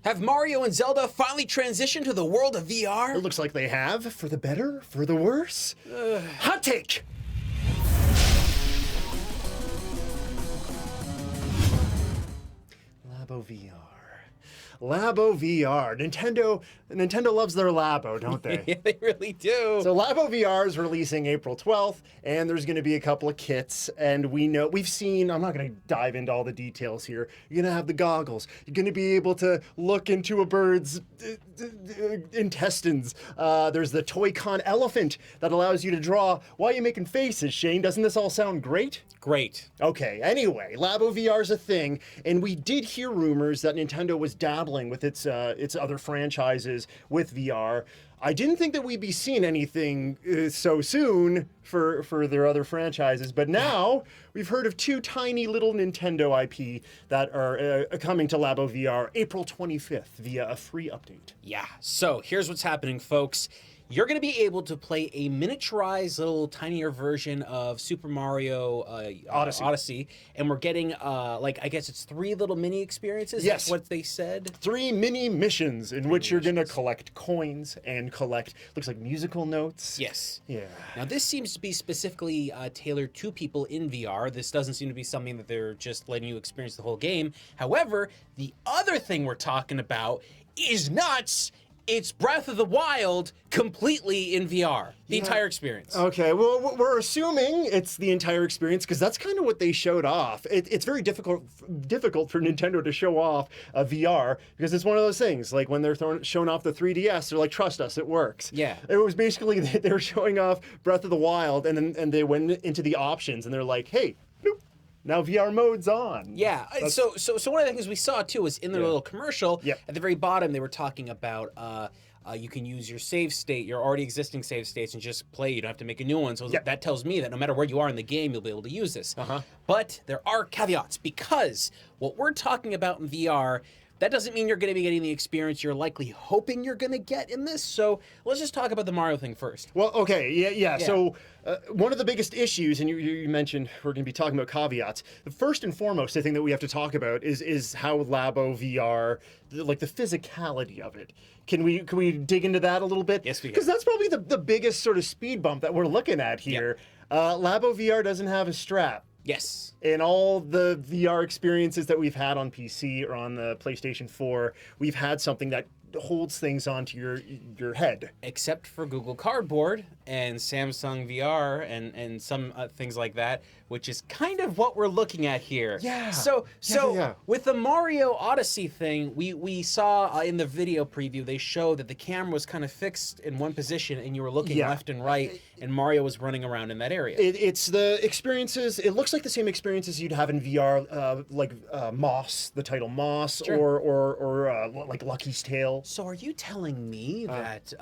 Have Mario and Zelda finally transitioned to the world of VR? It looks like they have, for the better, for the worse. Hot take! LABO VR. LABO VR. Nintendo loves their LABO, don't they? Yeah, they really do. So LABO VR is releasing April 12th, and there's going to be a couple of kits, and we've seen, I'm not going to dive into all the details here. You're going to have the goggles. You're going to be able to look into a bird's intestines. There's the Toy-Con elephant that allows you to draw. Why are you making faces, Shane? Doesn't this all sound great? Great. Okay, anyway, LABO VR is a thing, and we did hear rumors that Nintendo was dabbling with its other franchises with VR. I didn't think that we'd be seeing anything so soon for their other franchises, but now we've heard of two tiny little Nintendo IP that are coming to LABO VR April 25th via a free update. Yeah, so here's what's happening, folks. You're going to be able to play a miniaturized little tinier version of Super Mario Odyssey. And we're getting, I guess it's 3 little mini experiences? Yes. That's what they said? 3 mini missions in which you're going to collect coins and collect, looks like musical notes. Yes. Yeah. Now, this seems to be specifically tailored to people in VR. This doesn't seem to be something that they're just letting you experience the whole game. However, the other thing we're talking about is nuts. It's Breath of the Wild completely in VR. The entire experience. Okay, well, we're assuming it's the entire experience because that's kind of what they showed off. It's very difficult for Nintendo to show off a VR because it's one of those things. Like when they're showing off the 3DS, they're like, "Trust us, it works." Yeah. It was basically they were showing off Breath of the Wild, and they went into the options, and they're like, "Hey, boop, now VR mode's on." Yeah. So one of the things we saw too was in their little commercial Yep. at the very bottom they were talking about you can use your save state, your already existing save states, and just play. You don't have to make a new one. So that tells me that no matter where you are in the game, you'll be able to use this. But there are caveats because what we're talking about in VR, that doesn't mean you're going to be getting the experience you're likely hoping you're going to get in this. So let's just talk about the Mario thing first. Well, okay, yeah. So one of the biggest issues, and you mentioned we're going to be talking about caveats. The first and foremost, I think that we have to talk about is how LABO VR, like the physicality of it. Can we dig into that a little bit? Yes, we can. Because that's probably the biggest sort of speed bump that we're looking at here. LABO VR doesn't have a strap. Yes. In all the VR experiences that we've had on PC or on the PlayStation 4, we've had something that holds things onto your head. Except for Google Cardboard and Samsung VR and some things like that, which is kind of what we're looking at here. Yeah. So Yeah. with the Mario Odyssey thing, we saw in the video preview, they showed that the camera was kind of fixed in one position and you were looking left and right, and Mario was running around in that area. It's the experiences, it looks like the same experiences you'd have in VR, like Moss, the title Moss, or like Lucky's Tale. So are you telling me that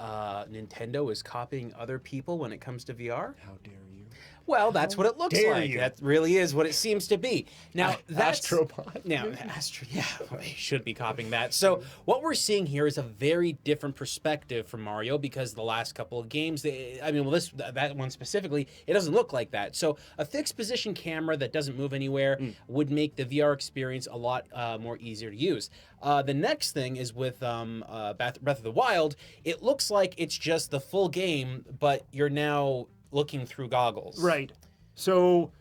Nintendo is copying other people when it comes to VR? How dare you? Well, that's what it looks dare like. you. That really is what it seems to be. Now, that's Astrobot. Now, they should be copying that. So, what we're seeing here is a very different perspective from Mario because the last couple of games, that one specifically, it doesn't look like that. So, a fixed position camera that doesn't move anywhere would make the VR experience a lot more easier to use. The next thing is with Breath of the Wild. It looks like it's just the full game, but you're now looking through goggles. Right. So,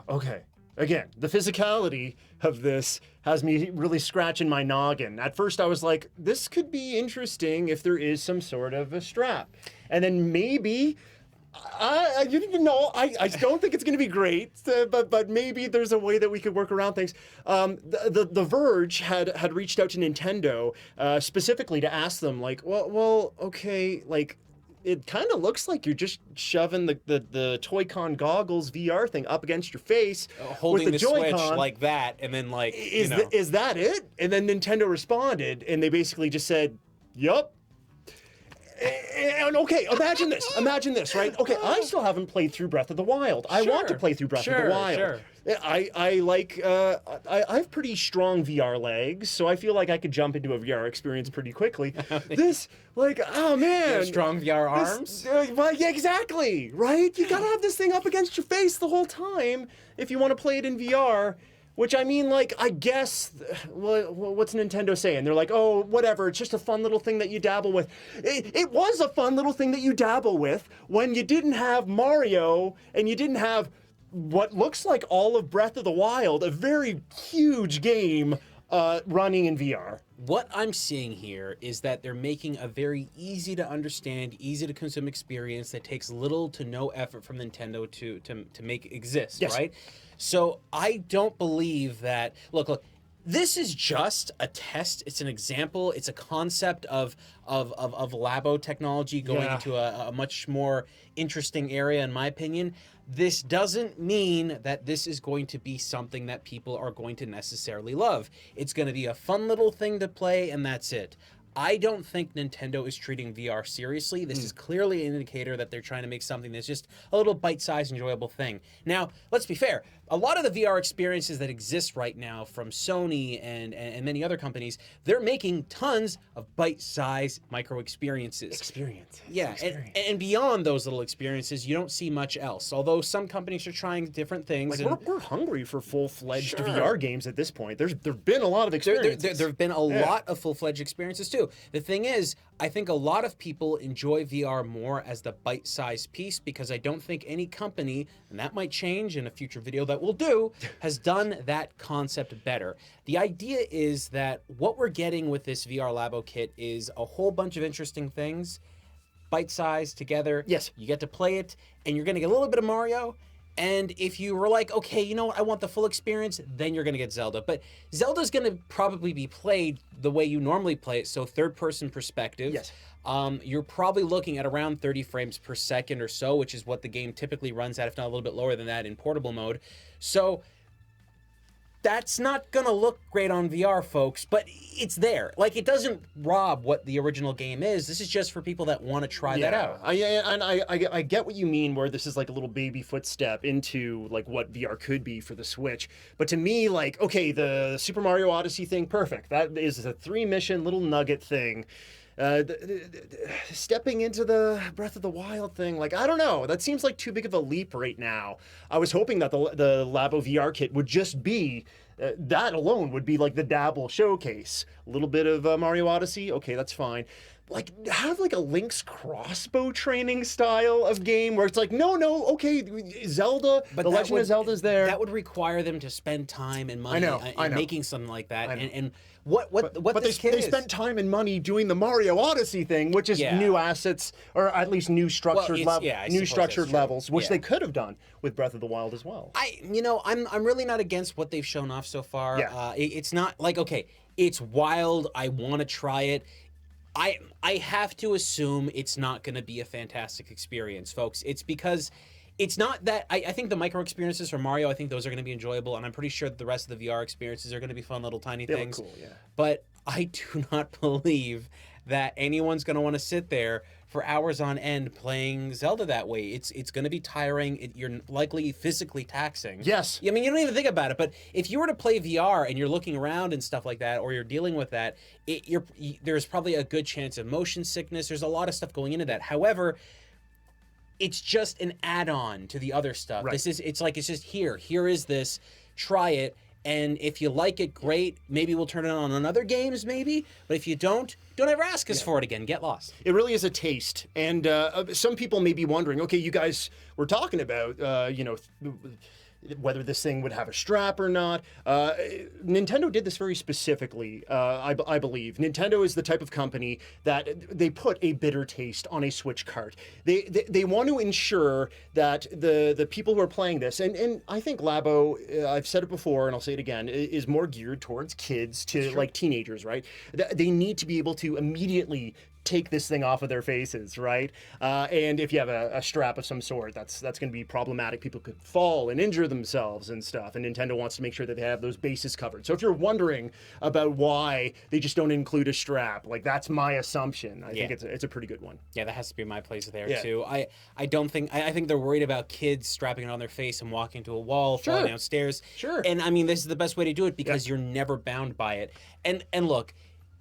okay. Again, the physicality of this has me really scratching my noggin. At first I was like, this could be interesting if there is some sort of a strap. And then maybe, I don't think it's going to be great, but maybe there's a way that we could work around things. The Verge had reached out to Nintendo specifically to ask them, like, well, okay, like, it kind of looks like you're just shoving the Toy-Con goggles VR thing up against your face, holding with the Joy-Con Switch like that, and then like is that it? And then Nintendo responded, and they basically just said, "Yup." And okay, imagine this, right? Okay, I still haven't played through Breath of the Wild. I want to play through Breath of the Wild. Sure. I have pretty strong VR legs, so I feel like I could jump into a VR experience pretty quickly. This, like, oh man, strong VR arms. Well, yeah, exactly, right? You gotta have this thing up against your face the whole time if you want to play it in VR. Which, I mean, like, I guess, what's Nintendo saying? They're like, oh, whatever, it's just a fun little thing that you dabble with. It was a fun little thing that you dabble with when you didn't have Mario and you didn't have what looks like all of Breath of the Wild, a very huge game running in VR. What I'm seeing here is that they're making a very easy to understand, easy to consume experience that takes little to no effort from Nintendo to make exist, Yes. right? So I don't believe that. Look. This is just a test. It's an example. It's a concept of LABO technology going into a much more interesting area, in my opinion. This doesn't mean that this is going to be something that people are going to necessarily love. It's going to be a fun little thing to play, and that's it. I don't think Nintendo is treating VR seriously. This is clearly an indicator that they're trying to make something that's just a little bite-sized, enjoyable thing. Now, let's be fair. A lot of the VR experiences that exist right now from Sony and many other companies, they're making tons of bite-sized micro experiences. Yeah, and beyond those little experiences, you don't see much else. Although some companies are trying different things. Like, we're hungry for full-fledged VR games at this point. There've been a lot of experiences. There have been a lot of full-fledged experiences too. The thing is, I think a lot of people enjoy VR more as the bite-sized piece because I don't think any company, and that might change in a future video that we'll do, has done that concept better. The idea is that what we're getting with this VR Labo kit is a whole bunch of interesting things, bite-sized together. Yes. You get to play it, and you're going to get a little bit of Mario. And if you were like, okay, you know what, I want the full experience, then you're going to get Zelda. But Zelda's going to probably be played the way you normally play it, so third-person perspective. Yes. You're probably looking at around 30 frames per second or so, which is what the game typically runs at, if not a little bit lower than that in portable mode. So that's not going to look great on VR, folks, but it's there. Like, it doesn't rob what the original game is. This is just for people that want to try that out. I get what you mean, where this is like a little baby footstep into like what VR could be for the Switch. But to me, like, okay, the Super Mario Odyssey thing, perfect. That is a 3-mission little nugget thing. Stepping into the Breath of the Wild thing, like, I don't know. That seems like too big of a leap right now. I was hoping that the LABO VR kit would just be, that alone would be like the dabble showcase. A little bit of Mario Odyssey, okay, that's fine. Like, have like a Link's crossbow training style of game where it's like, no, okay, Zelda, but the Legend of Zelda's there. That would require them to spend time and money I know. making something like that. And but this kit they is. spent time and money doing the Mario Odyssey thing, which is new assets, or at least new structured levels, which they could have done with Breath of the Wild as well. I'm really not against what they've shown off so far. Yeah. It's not like, okay, it's wild, I want to try it. I have to assume it's not going to be a fantastic experience, folks. It's because it's not that I think the micro experiences for Mario, I think those are going to be enjoyable, and I'm pretty sure that the rest of the VR experiences are going to be fun little tiny things. Look cool, yeah. But I do not believe that anyone's going to want to sit there for hours on end playing Zelda that way. It's going to be tiring. You're likely physically taxing. Yes. I mean, you don't even think about it, but if you were to play VR and you're looking around and stuff like that, or you're dealing with that, there's probably a good chance of motion sickness. There's a lot of stuff going into that. However, it's just an add-on to the other stuff. Right. It's just here. Here is this. Try it. And if you like it, great. Maybe we'll turn it on other games, maybe. But if you don't ever ask us for it again. Get lost. It really is a taste. And some people may be wondering, okay, you guys were talking about, whether this thing would have a strap or not. Nintendo did this very specifically, I believe. Nintendo is the type of company that they put a bitter taste on a Switch cart. They want to ensure that the people who are playing this, and I think Labo, I've said it before and I'll say it again, is more geared towards kids to like teenagers, right? They need to be able to immediately take this thing off of their faces, right? And if you have a strap of some sort, that's going to be problematic. People could fall and injure themselves and stuff, and Nintendo wants to make sure that they have those bases covered. So if you're wondering about why they just don't include a strap, like, that's my assumption. I think it's a pretty good one. Yeah, that has to be my place there too. I think they're worried about kids strapping it on their face and walking to a wall, falling downstairs. Sure. And I mean, this is the best way to do it because you're never bound by it. And look,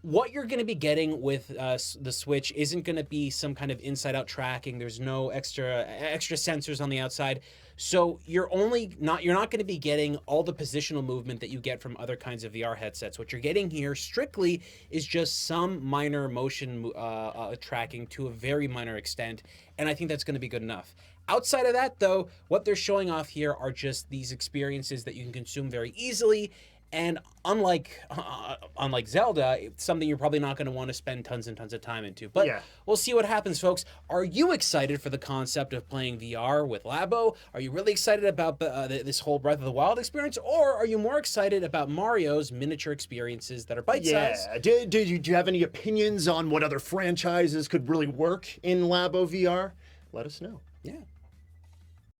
what you're going to be getting with the Switch isn't going to be some kind of inside-out tracking. There's no extra sensors on the outside. So you're not going to be getting all the positional movement that you get from other kinds of VR headsets. What you're getting here strictly is just some minor motion tracking to a very minor extent, and I think that's going to be good enough. Outside of that, though, what they're showing off here are just these experiences that you can consume very easily. And unlike Zelda, it's something you're probably not going to want to spend tons and tons of time into. But we'll see what happens, folks. Are you excited for the concept of playing VR with Labo? Are you really excited about this whole Breath of the Wild experience? Or are you more excited about Mario's miniature experiences that are bite-sized? Yeah. Do you have any opinions on what other franchises could really work in Labo VR? Let us know. Yeah.